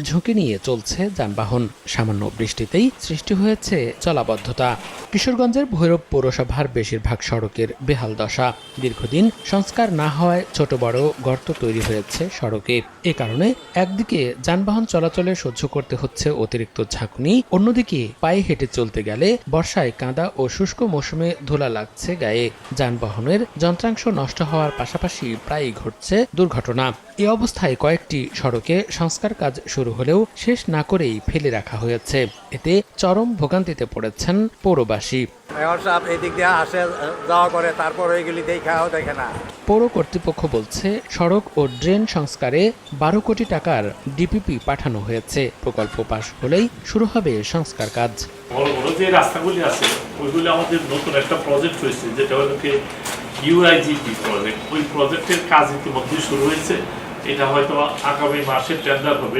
ঝুঁকি নিয়ে চলছে যানবাহন। সামান্য বৃষ্টিতেই সৃষ্টি হয়েছে জলাবদ্ধতা। কিশোরগঞ্জের ভৈরব পৌরসভার বেশিরভাগ সড়কের বেহাল দশা। দীর্ঘদিন সংস্কার না হওয়ায় ছোট বড় গর্ত তৈরি হয়েছে সড়কে। এ কারণে একদিকে যানবাহন চলাচলে সহ্য করতে হচ্ছে অতিরিক্ত ঝাঁকুনি, অন্যদিকে পায়ে হেঁটে চলতে গেলে বর্ষায় কাদা ও শুষ্ক মৌসুমে ধুলা লাগছে গায়ে। যানবাহনের যন্ত্রাংশ নষ্ট হওয়ার পাশাপাশি প্রায়ই ঘটছে দুর্ঘটনা। এ অবস্থায় কয়েকটি সড়কে সংস্কার কাজ শুরু হলেও শেষ না করেই ফেলে রাখা হয়েছে। এতে চরম ভোগান্তিতে পড়েছেন পৌরবাসী। এদিক দিয়ে আসে যাওয়া করে, তারপর ওইগুলি দেখাও দেখে না। পৌর কর্তৃপক্ষ বলছে, সড়ক ও ড্রেন সংস্কারে 12 কোটি টাকার ডিপিপি পাঠানো হয়েছে। প্রকল্প পাশ হলেই শুরু হবে সংস্কার কাজ। বড় বড় যে রাস্তাগুলি আছে ওইগুলি আমাদের নতুন একটা প্রজেক্ট হয়েছে, যেটা হলো কি ইউআইজিপি প্রজেক্ট। ওই প্রজেক্টের কাজ ইতিমধ্যে শুরু হয়েছে। এটা হয়তো আগামী মাসে টেন্ডার হবে,